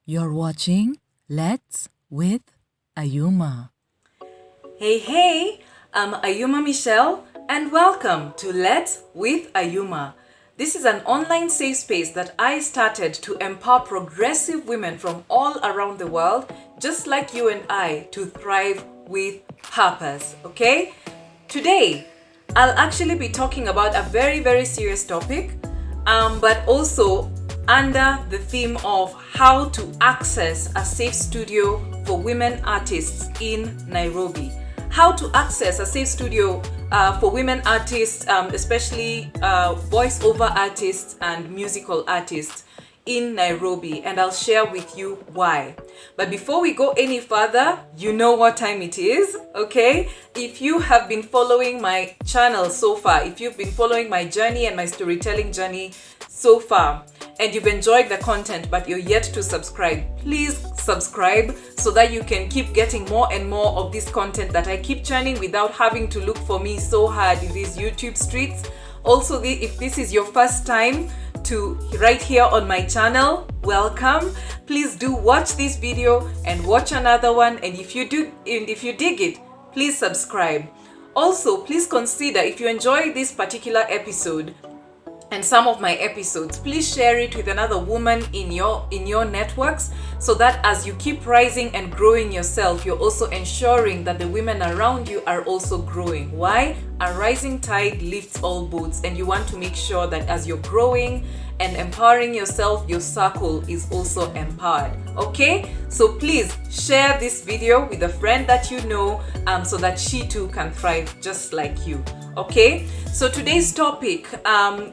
You're watching Let's with Ayuma. Hey, I'm Ayuma Michelle and welcome to Let's with Ayuma. This is an online safe space that I started to empower progressive women from all around the world, just like you and I, to thrive with purpose, okay? Today, I'll actually be talking about a very serious topic, but also under the theme of how to access a safe studio for women artists in Nairobi. How to access a safe studio for women artists, especially voiceover artists and musical artists in Nairobi, and I'll share with you why. But before we go any further, you know what time it is, okay? If you have been following my channel so far, if you've been following my journey and my storytelling journey so far, and you've enjoyed the content but you're yet to subscribe, please subscribe so that you can keep getting more and more of this content that I keep churning without having to look for me so hard in these YouTube streets. Also, if this is your first time to right here on my channel, welcome. Please do watch this video and watch another one, and if you dig it, please subscribe. Also, please consider, if you enjoy this particular episode and some of my episodes, please share it with another woman in your networks, so that as you keep rising and growing yourself, you're also ensuring that the women around you are also growing. Why? A rising tide lifts all boats, and you want to make sure that as you're growing and empowering yourself, your circle is also empowered. Okay, so please share this video with a friend that you know, so that she too can thrive just like you. Okay, so today's topic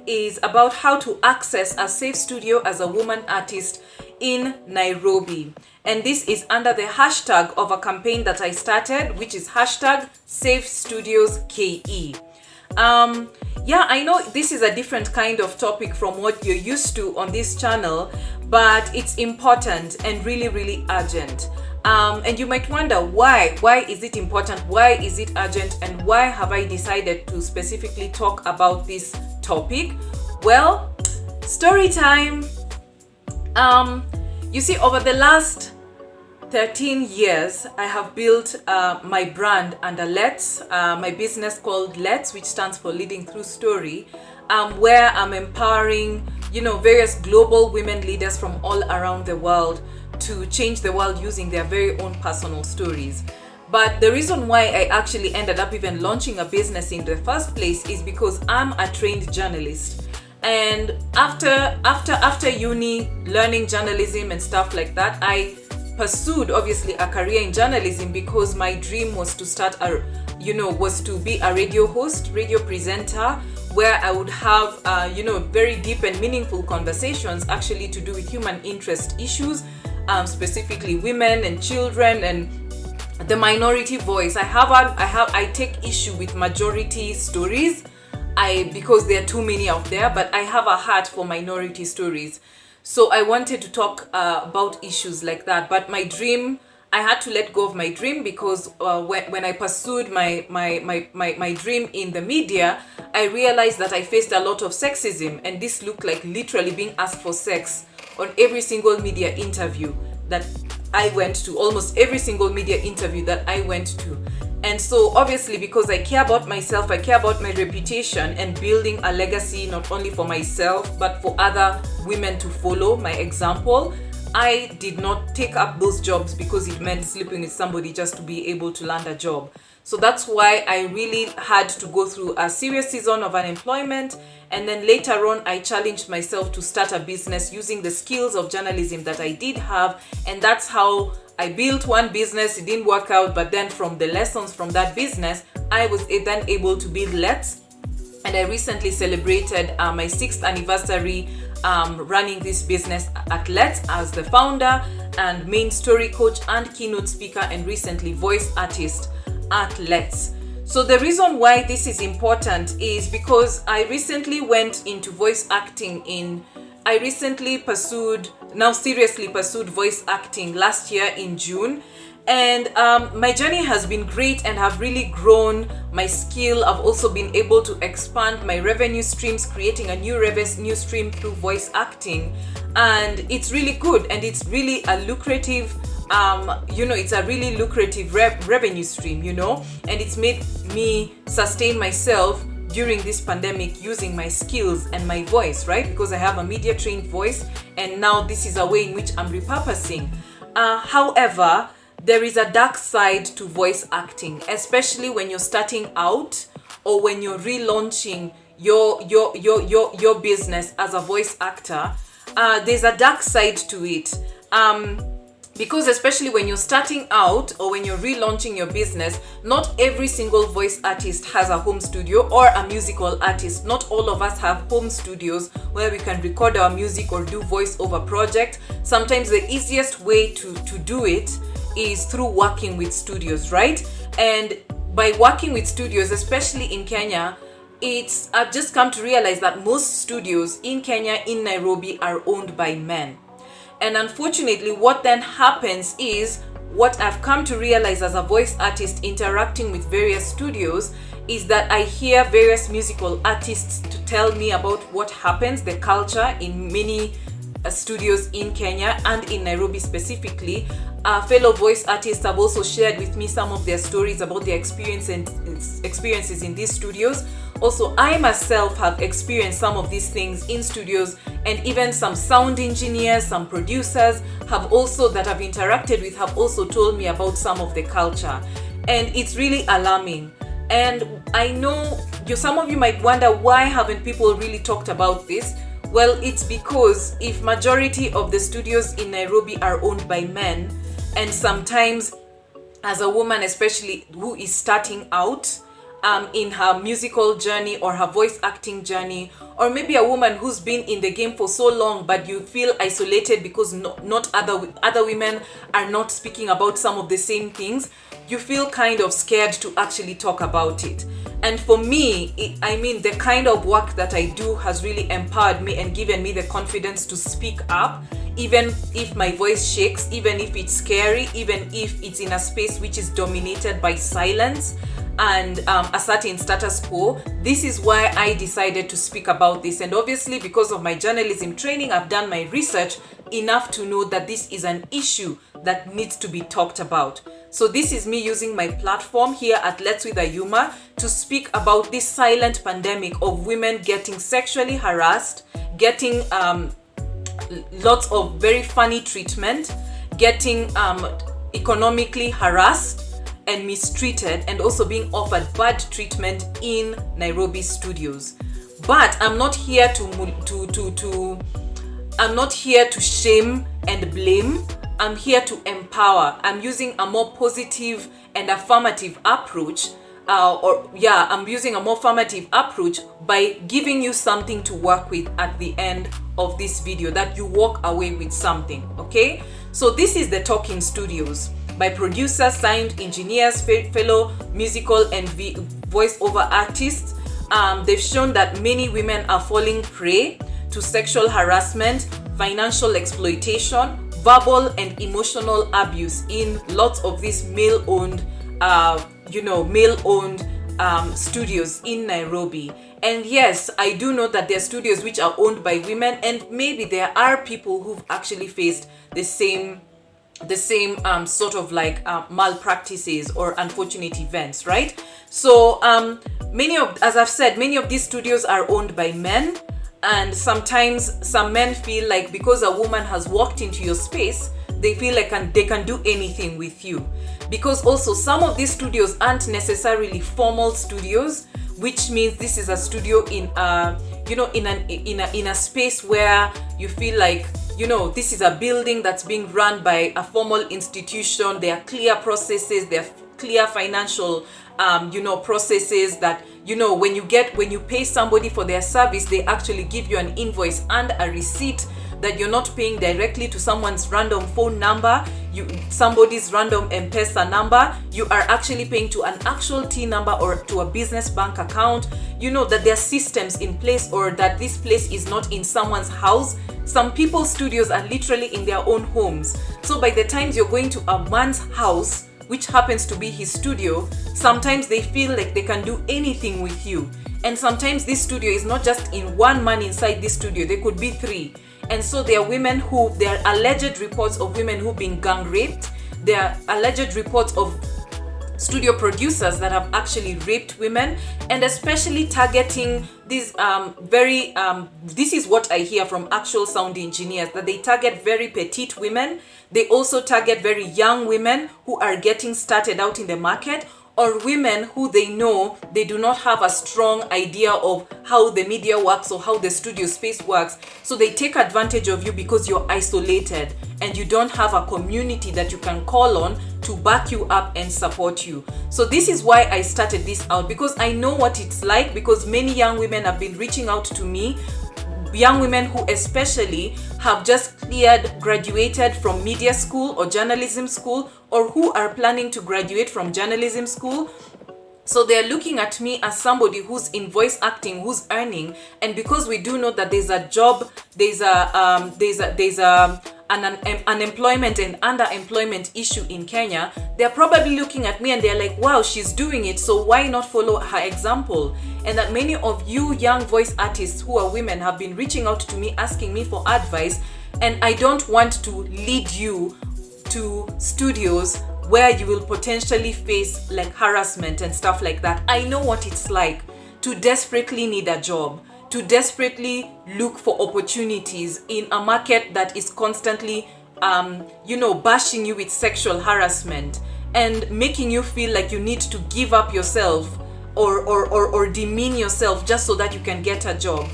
is about how to access a safe studio as a woman artist in Nairobi, and this is under the hashtag of a campaign that I started, which is hashtag Safe Studios KE. Yeah, I know this is a different kind of topic from what you're used to on this channel, but it's important and really urgent. And you might wonder why is it important, why is it urgent, and why have I decided to specifically talk about this topic? Well, story time. You see, over the last 13 years, I have built my brand under Let's, my business called Let's, which stands for Leading Through Story, where I'm empowering, various global women leaders from all around the world to change the world using their very own personal stories. But the reason why I actually ended up even launching a business in the first place is because I'm a trained journalist. And after uni, learning journalism and stuff like that, I pursued obviously a career in journalism because my dream was to was to be a radio host, radio presenter, where I would have very deep and meaningful conversations actually to do with human interest issues, specifically women and children and the minority voice. I take issue with majority stories, because there are too many out there, but I have a heart for minority stories. So I wanted to talk about issues like that. But my dream, I had to let go of my dream because when I pursued my dream in the media, I realized that I faced a lot of sexism, and this looked like literally being asked for sex on every single media interview that I went to, almost every single media interview that I went to. And so obviously, because I care about myself, I care about my reputation and building a legacy not only for myself but for other women to follow my example, I did not take up those jobs because it meant sleeping with somebody just to be able to land a job. So that's why I really had to go through a serious season of unemployment, and then later on I challenged myself to start a business using the skills of journalism that I did have, and that's how I built one business. It didn't work out, but then from the lessons from that business, I was then able to build Let's, and I recently celebrated my 6th anniversary running this business at Let's as the founder and main story coach and keynote speaker, and recently voice artist at Let's. So the reason why this is important is because I recently went into voice acting seriously pursued voice acting last year in June, And my journey has been great and have really grown my skill. I've also been able to expand my revenue streams, creating a new revenue stream through voice acting. And it's really good, and it's really a lucrative it's a really lucrative revenue stream, and it's made me sustain myself during this pandemic using my skills and my voice, right? Because I have a media trained voice, and now this is a way in which I'm repurposing. However, there is a dark side to voice acting, especially when you're starting out or when you're relaunching your business as a voice actor. There's a dark side to it. Because especially when you're starting out or when you're relaunching your business, not every single voice artist has a home studio, or a musical artist. Not all of us have home studios where we can record our music or do voiceover project. Sometimes the easiest way to do it is through working with studios, right? And by working with studios, especially in Kenya, I've just come to realize that most studios in Kenya, in Nairobi, are owned by men. And unfortunately, what then happens is, what I've come to realize as a voice artist interacting with various studios, is that I hear various musical artists to tell me about what happens, the culture in many studios in Kenya and in Nairobi specifically. Fellow voice artists have also shared with me some of their stories about their experiences in these studios. Also, I myself have experienced some of these things in studios, and even some sound engineers, some producers that I've interacted with have also told me about some of the culture. And it's really alarming. And I know some of you might wonder, why haven't people really talked about this? Well, it's because if majority of the studios in Nairobi are owned by men, and sometimes as a woman, especially who is starting out in her musical journey or her voice acting journey, or maybe a woman who's been in the game for so long, but you feel isolated because not other women are not speaking about some of the same things, you feel kind of scared to actually talk about it. And for me, the kind of work that I do has really empowered me and given me the confidence to speak up, even if my voice shakes, even if it's scary, even if it's in a space which is dominated by silence and a certain status quo. This is why I decided to speak about this. And obviously, because of my journalism training, I've done my research enough to know that this is an issue that needs to be talked about. So this is me using my platform here at Let's with Ayuma to speak about this silent pandemic of women getting sexually harassed, getting lots of very funny treatment, getting economically harassed and mistreated, and also being offered bad treatment in Nairobi studios. But I'm not here I'm not here to shame and blame. I'm here to empower. I'm using a more positive and affirmative approach. I'm using a more affirmative approach by giving you something to work with at the end of this video, that you walk away with something, okay? So this is the Talking Studios by producers, sound engineers, fellow musical and voice-over artists. They've shown that many women are falling prey to sexual harassment, financial exploitation, verbal and emotional abuse in lots of these male-owned studios in Nairobi. And yes, I do know that there are studios which are owned by women, and maybe there are people who've actually faced the same sort of like malpractices or unfortunate events, right? So as I've said, many of these studios are owned by men, and sometimes some men feel like because a woman has walked into your space, they feel like they can do anything with you. Because also some of these studios aren't necessarily formal studios, which means this is a studio in a space where you feel like, this is a building that's being run by a formal institution. There are clear processes, there are clear financial processes that, when you pay somebody for their service, they actually give you an invoice and a receipt that you're not paying directly to someone's random phone number, somebody's random Mpesa number. You are actually paying to an actual T number or to a business bank account. You know that there are systems in place, or that this place is not in someone's house. Some people's studios are literally in their own homes. So by the time you're going to a man's house, which happens to be his studio, sometimes they feel like they can do anything with you. And sometimes this studio is not just in one man inside this studio, there could be 3. And so there are alleged reports of women who've been gang raped. There are alleged reports of studio producers that have actually raped women, and especially targeting these this is what I hear from actual sound engineers, that they target very petite women. They also target very young women who are getting started out in the market, or women who they know they do not have a strong idea of how the media works or how the studio space works. So they take advantage of you because you're isolated and you don't have a community that you can call on to back you up and support you. So this is why I started this out, because I know what it's like, because many young women have been reaching out to me, young women who especially have just graduated from media school or journalism school, or who are planning to graduate from journalism school. So they're looking at me as somebody who's in voice acting, who's earning. And because we do know that there's a job, there's an unemployment and underemployment issue in Kenya, they're probably looking at me and they're like, wow, she's doing it, so why not follow her example? And that many of you young voice artists who are women have been reaching out to me asking me for advice, and I don't want to lead you to studios where you will potentially face like harassment and stuff like that. I know what it's like to desperately need a job, to desperately look for opportunities in a market that is constantly, bashing you with sexual harassment and making you feel like you need to give up yourself or demean yourself just so that you can get a job.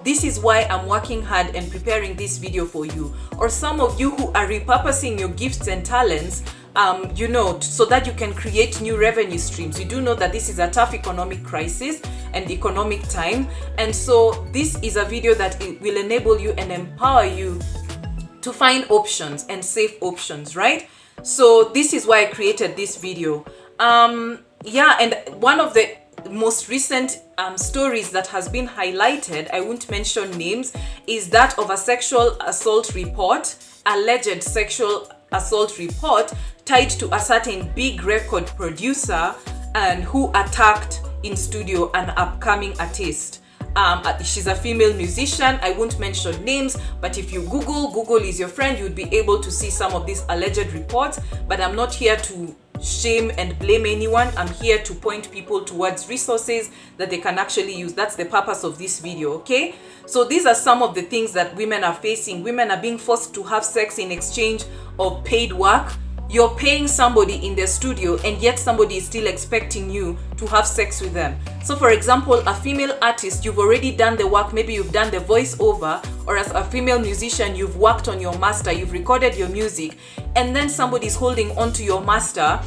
This is why I'm working hard and preparing this video for you. Or some of you who are repurposing your gifts and talents, so that you can create new revenue streams. You do know that this is a tough economic crisis and economic time. And so this is a video that will enable you and empower you to find options and safe options, right? So this is why I created this video. And one of the most recent stories that has been highlighted, I won't mention names, is that of a sexual assault report, alleged sexual assault report tied to a certain big record producer and who attacked in studio an upcoming artist. She's a female musician. I won't mention names, but if you Google is your friend, you'd be able to see some of these alleged reports. But I'm not here to shame and blame anyone. I'm here to point people towards resources that they can actually use. That's the purpose of this video, okay? So these are some of the things that women are facing. Women are being forced to have sex in exchange of paid work. You're paying somebody in their studio, and yet somebody is still expecting you to have sex with them. So for example, a female artist, you've already done the work, maybe you've done the voiceover, or as a female musician, you've worked on your master, you've recorded your music, and then somebody's holding on to your master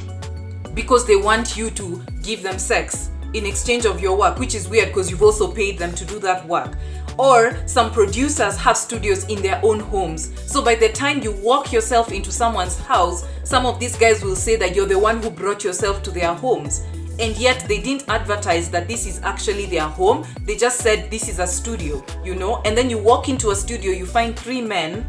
because they want you to give them sex in exchange of your work, which is weird because you've also paid them to do that work. Or some producers have studios in their own homes. So by the time you walk yourself into someone's house, some of these guys will say that you're the one who brought yourself to their homes. And yet they didn't advertise that this is actually their home. They just said this is a studio, And then you walk into a studio, you find 3 men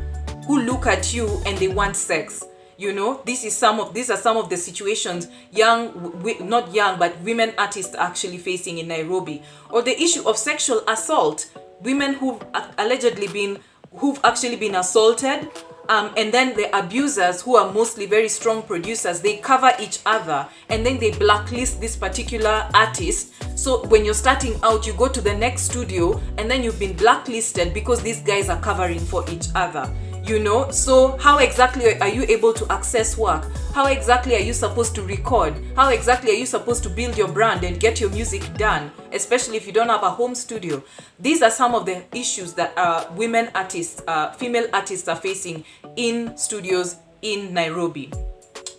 who look at you and they want sex. These are some of the situations not young, but women artists are actually facing in Nairobi. Or the issue of sexual assault. Women who've actually been assaulted, and then the abusers, who are mostly very strong producers, they cover each other and then they blacklist this particular artist. So when you're starting out, you go to the next studio and then you've been blacklisted because these guys are covering for each other. So how exactly are you able to access work? How exactly are you supposed to record? How exactly are you supposed to build your brand and get your music done, especially if you don't have a home studio? These are some of the issues that women artists, female artists are facing in studios in Nairobi.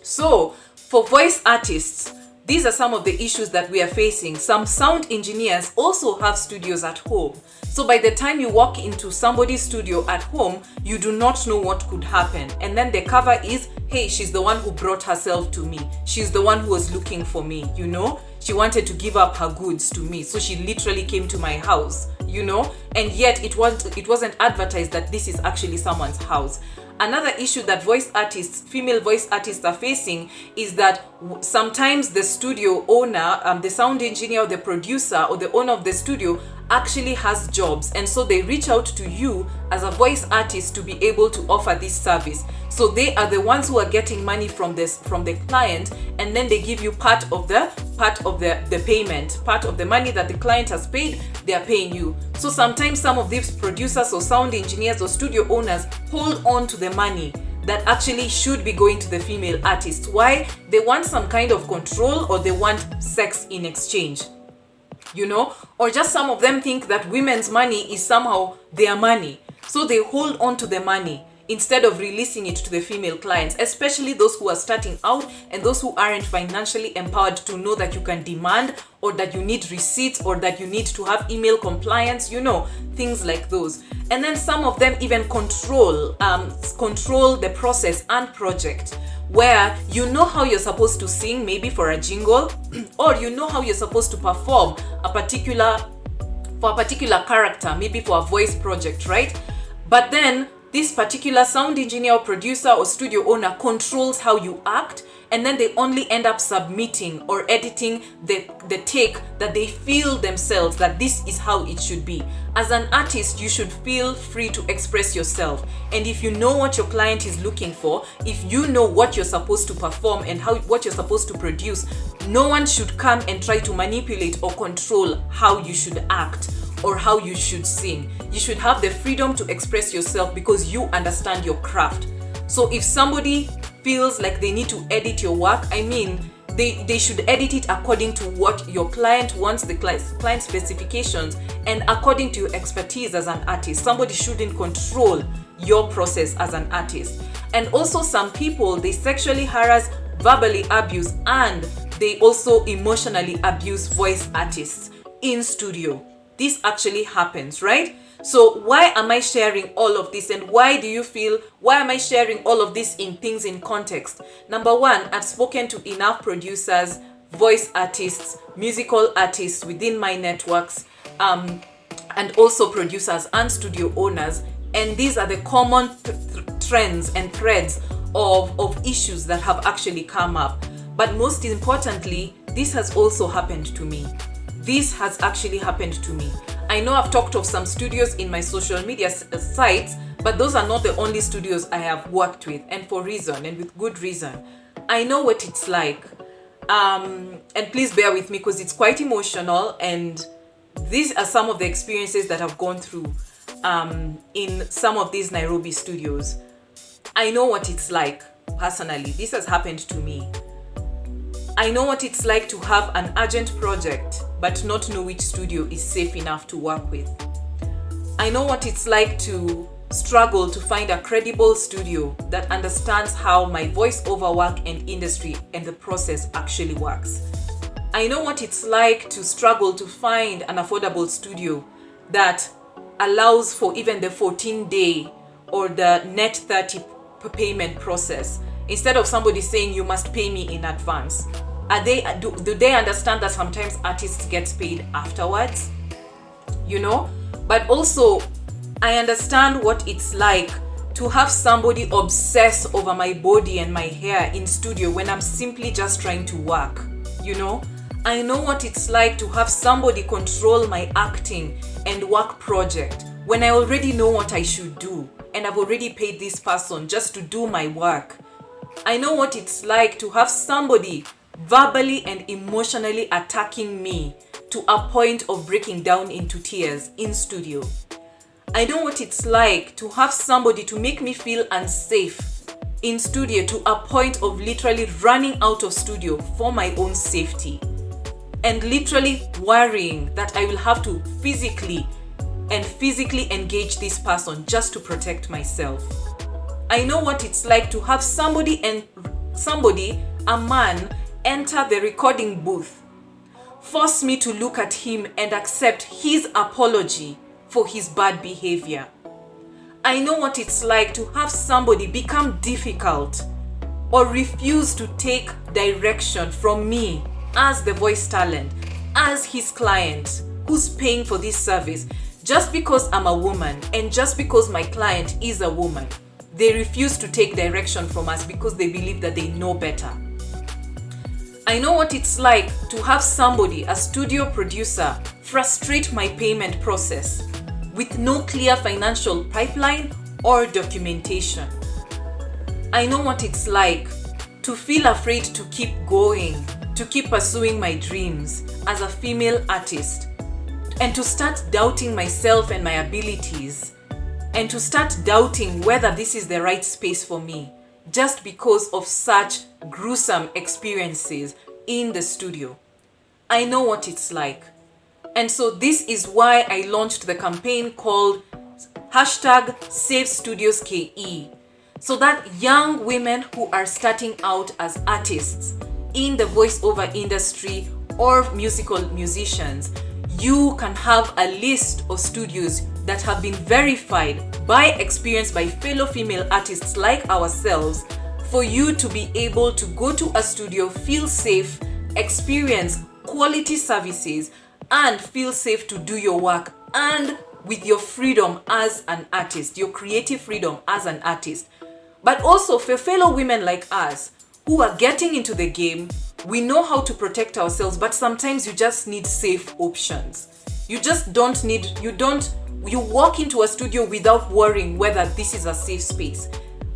So for voice artists, these are some of the issues that we are facing. Some sound engineers also have studios at home. So by the time you walk into somebody's studio at home, you do not know what could happen. And then the cover is, hey, she's the one who brought herself to me. She's the one who was looking for me, you know? She wanted to give up her goods to me. So she literally came to my house, you know? And yet it wasn't advertised that this is actually someone's house. Another issue that female voice artists are facing is that sometimes the studio owner, the sound engineer or the producer or the owner of the studio actually has jobs, and so they reach out to you as a voice artist to be able to offer this service. So they are the ones who are getting money from the client, and then they give you part of the payment, part of the money that the client has paid, they are paying you. So sometimes some of these producers or sound engineers or studio owners hold on to the money that actually should be going to the female artist. Why? They want some kind of control, or they want sex in exchange, you know? Or just some of them think that women's money is somehow their money, so they hold on to the money instead of releasing it to the female clients, especially those who are starting out and those who aren't financially empowered to know that you can demand, or that you need receipts, or that you need to have email compliance, you know, things like those. And then some of them even control the process and project, where you know how you're supposed to sing, maybe for a jingle, or you know how you're supposed to perform for a particular character, maybe for a voice project, right? But then this particular sound engineer or producer or studio owner controls how you act, and then they only end up submitting or editing the take that they feel themselves that this is how it should be. As an artist, you should feel free to express yourself. And if you know what your client is looking for, if you know what you're supposed to perform and what you're supposed to produce, no one should come and try to manipulate or control how you should act or how you should sing. You should have the freedom to express yourself because you understand your craft. So if somebody feels like they need to edit your work, I mean, they should edit it according to what your client wants, the client specifications, and according to your expertise as an artist. Somebody shouldn't control your process as an artist. And also some people, they sexually harass, verbally abuse, and they also emotionally abuse voice artists in studio. This actually happens, right? So why am I sharing all of this, and why am I sharing all of this in things in context? Number one, I've spoken to enough producers, voice artists, musical artists within my networks, and also producers and studio owners. And these are the common trends and threads of issues that have actually come up. But most importantly, this has also happened to me. This has actually happened to me. I know I've talked of some studios in my social media sites, but those are not the only studios I have worked with, and for reason, and with good reason. I know what it's like. And please bear with me because it's quite emotional, and these are some of the experiences that I've gone through in some of these Nairobi studios. I know what it's like personally. This has happened to me. I know what it's like to have an urgent project but not know which studio is safe enough to work with. I know what it's like to struggle to find a credible studio that understands how my voiceover work and industry and the process actually works. I know what it's like to struggle to find an affordable studio that allows for even the 14-day or the net 30 payment process, instead of somebody saying you must pay me in advance. Do they understand that sometimes artists get paid afterwards? You know? But also, I understand what it's like to have somebody obsess over my body and my hair in studio when I'm simply just trying to work, you know? I know what it's like to have somebody control my acting and work project when I already know what I should do and I've already paid this person just to do my work. I know what it's like to have somebody verbally and emotionally attacking me to a point of breaking down into tears in studio. I know what it's like to have somebody to make me feel unsafe in studio to a point of literally running out of studio for my own safety and literally worrying that I will have to physically engage this person just to protect myself. I know what it's like to have a man, enter the recording booth, force me to look at him and accept his apology for his bad behavior. I know what it's like to have somebody become difficult or refuse to take direction from me as the voice talent, as his client who's paying for this service. Just because I'm a woman and just because my client is a woman, they refuse to take direction from us because they believe that they know better. I know what it's like to have somebody, a studio producer, frustrate my payment process with no clear financial pipeline or documentation. I know what it's like to feel afraid to keep going, to keep pursuing my dreams as a female artist, and to start doubting myself and my abilities, and to start doubting whether this is the right space for me, just because of such gruesome experiences in the studio. I know what it's like. And so this is why I launched the campaign called #SaveStudiosKE, so that young women who are starting out as artists in the voiceover industry or musical musicians, you can have a list of studios that have been verified by experience by fellow female artists like ourselves, for you to be able to go to a studio, feel safe, experience quality services, and feel safe to do your work, and with your freedom as an artist, your creative freedom as an artist. But also for fellow women like us who are getting into the game, we know how to protect ourselves, but sometimes you just need safe options. You walk into a studio without worrying whether this is a safe space.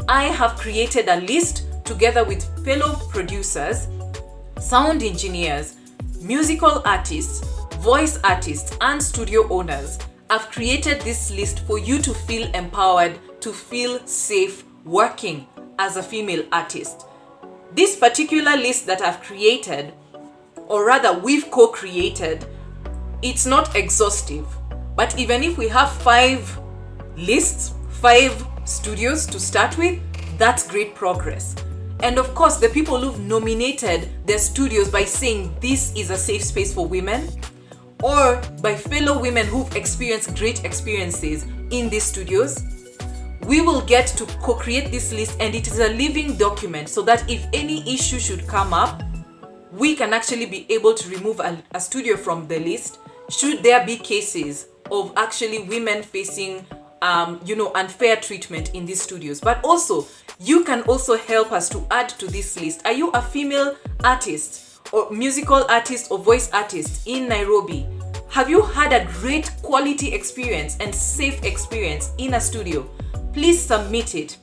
I have created a list together with fellow producers, sound engineers, musical artists, voice artists, and studio owners. I've created this list for you to feel empowered, to feel safe working as a female artist. This particular list that I've created, or rather we've co-created, it's not exhaustive. But even if we have 5 studios to start with, that's great progress. And of course, the people who've nominated their studios by saying this is a safe space for women, or by fellow women who've experienced great experiences in these studios, we will get to co-create this list, and it is a living document, so that if any issue should come up, we can actually be able to remove a studio from the list should there be cases of actually women facing unfair treatment in these studios. But also, you can also help us to add to this list. Are you a female artist or musical artist or voice artist in Nairobi? Have you had a great quality experience and safe experience in a studio? Please submit it.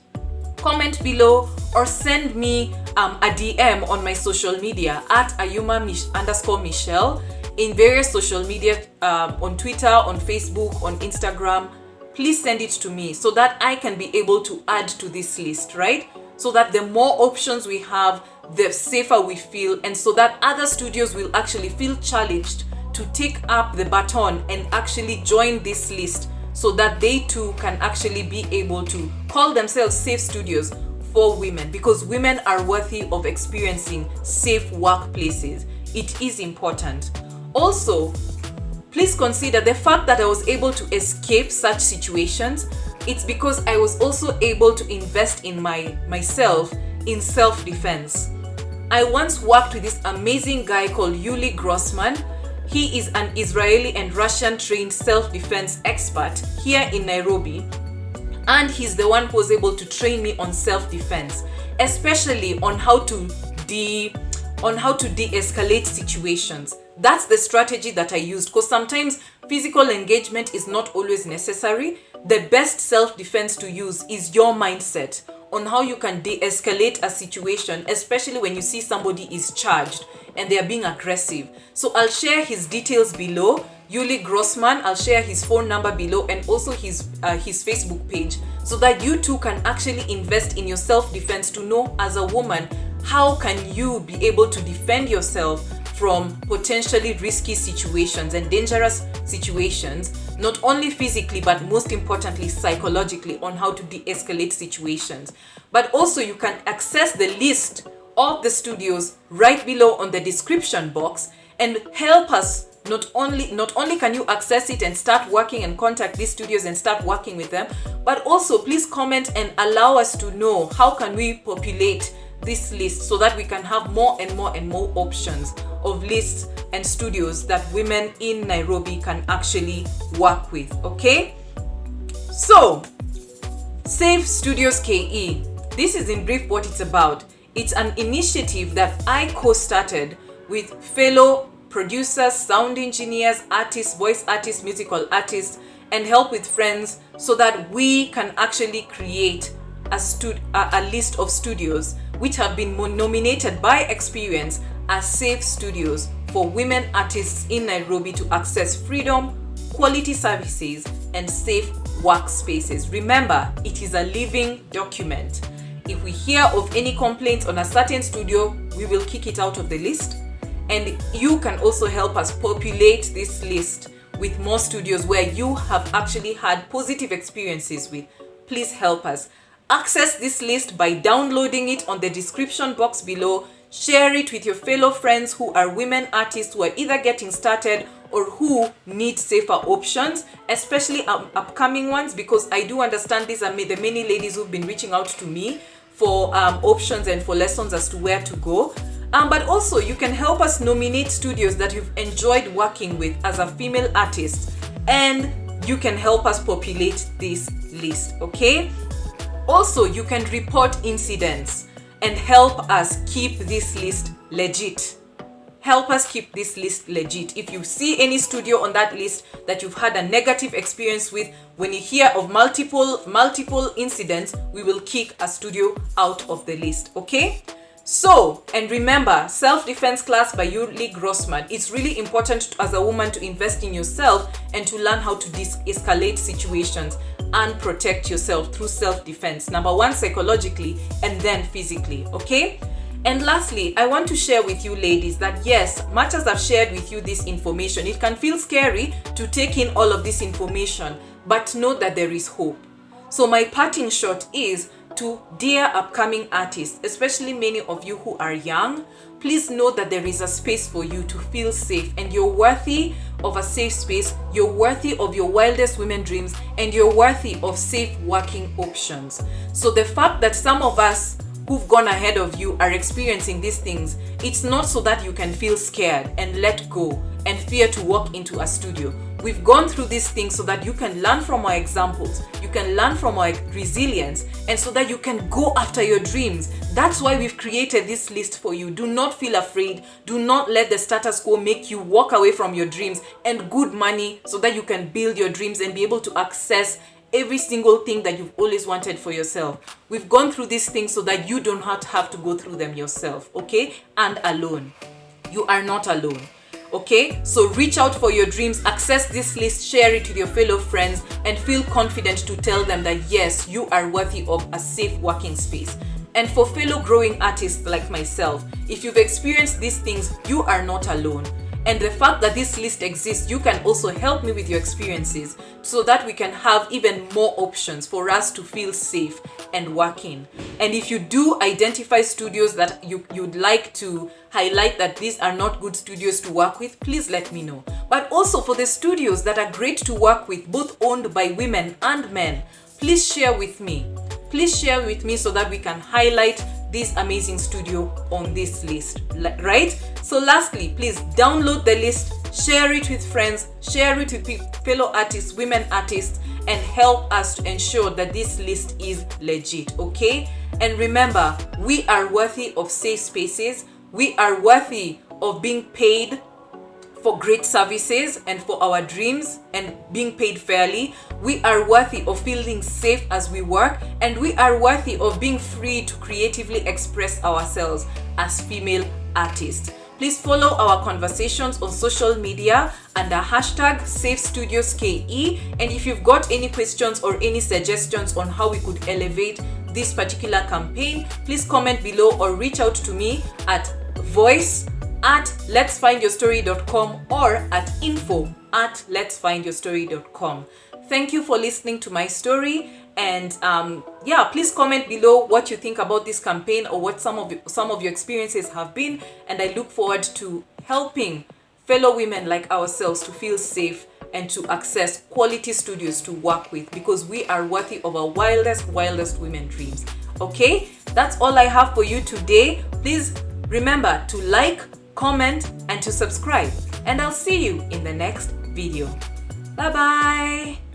Comment below or send me a DM on my social media at @Ayuma_Michelle in various social media, on Twitter, on Facebook, on Instagram. Please send it to me so that I can be able to add to this list, right? So that the more options we have, the safer we feel, and so that other studios will actually feel challenged to take up the baton and actually join this list, so that they too can actually be able to call themselves safe studios for women, because women are worthy of experiencing safe workplaces. It is important. Also, please consider the fact that I was able to escape such situations. It's because I was also able to invest in myself in self-defense. I once worked with this amazing guy called Yuli Grossman. He is an Israeli and Russian trained self-defense expert here in Nairobi. And he's the one who was able to train me on self-defense, especially on how to de-escalate situations. That's the strategy that I used, because sometimes physical engagement is not always necessary. The best self-defense to use is your mindset on how you can de-escalate a situation, especially when you see somebody is charged and they are being aggressive. So I'll share his details below. Yuli Grossman, I'll share his phone number below, and also his Facebook page, so that you too can actually invest in your self-defense to know, as a woman, how can you be able to defend yourself from potentially risky situations and dangerous situations, not only physically but most importantly psychologically, on how to de-escalate situations. But also you can access the list of the studios right below on the description box and help us. Not only can you access it and start working and contact these studios and start working with them, but also please comment and allow us to know how can we populate this list so that we can have more and more and more options of lists and studios that women in Nairobi can actually work with. Okay, so Safe Studios KE, this is in brief what it's about. It's an initiative that I co-started with fellow producers, sound engineers, artists, voice artists, musical artists, and help with friends so that we can actually create a list of studios which have been nominated by Experience as safe studios for women artists in Nairobi to access freedom, quality services, and safe workspaces. Remember, it is a living document. If we hear of any complaints on a certain studio, we will kick it out of the list. And you can also help us populate this list with more studios where you have actually had positive experiences with. Please help us. Access this list by downloading it on the description box below. Share it with your fellow friends who are women artists who are either getting started or who need safer options, especially upcoming ones, because I do understand these are the many ladies who've been reaching out to me for options and for lessons as to where to go. But also you can help us nominate studios that you've enjoyed working with as a female artist, and you can help us populate this list. Okay, also you can report incidents and help us keep this list legit. Help us keep this list legit. If you see any studio on that list that you've had a negative experience with, when you hear of multiple incidents, we will kick a studio out of the list. Okay, so, and remember, self-defense class by Yuli Grossman. It's really important as a woman to invest in yourself and to learn how to de-escalate situations and protect yourself through self-defense. Number one, psychologically, and then physically. Okay, and lastly, I want to share with you ladies that yes, much as I've shared with you this information, it can feel scary to take in all of this information, but know that there is hope. So my parting shot is to dear upcoming artists, especially many of you who are young, please know that there is a space for you to feel safe, and you're worthy of a safe space, you're worthy of your wildest women dreams, and you're worthy of safe working options. So the fact that some of us who've gone ahead of you are experiencing these things, it's not so that you can feel scared and let go and fear to walk into a studio. We've gone through these things so that you can learn from our examples, you can learn from our resilience, and so that you can go after your dreams. That's why we've created this list for you. Do not feel afraid. Do not let the status quo make you walk away from your dreams and good money so that you can build your dreams and be able to access every single thing that you've always wanted for yourself. We've gone through these things so that you don't have to go through them yourself, okay? And alone. You are not alone. Okay, so reach out for your dreams, access this list, share it with your fellow friends, and feel confident to tell them that yes, you are worthy of a safe working space. And for fellow growing artists like myself, if you've experienced these things, you are not alone. And the fact that this list exists, you can also help me with your experiences so that we can have even more options for us to feel safe and working. And if you do identify studios that you'd like to highlight that these are not good studios to work with, please let me know. But also for the studios that are great to work with, both owned by women and men, please share with me. Please share with me so that we can highlight this amazing studio on this list, right? So lastly, please download the list, share it with friends, share it with fellow artists, women artists, and help us to ensure that this list is legit, okay? And remember, we are worthy of safe spaces. We are worthy of being paid for great services and for our dreams and being paid fairly. We are worthy of feeling safe as we work, and we are worthy of being free to creatively express ourselves as female artists. Please follow our conversations on social media under hashtag SafeStudiosKE. And if you've got any questions or any suggestions on how we could elevate this particular campaign, please comment below or reach out to me at voice@letsfindyourstory.com or at info@letsfindyourstory.com. Thank you for listening to my story, And yeah, please comment below what you think about this campaign, or what some of your experiences have been. And I look forward to helping fellow women like ourselves to feel safe and to access quality studios to work with, because we are worthy of our wildest women dreams. Okay, that's all I have for you today. Please remember to like, comment, and to subscribe, and I'll see you in the next video. Bye bye.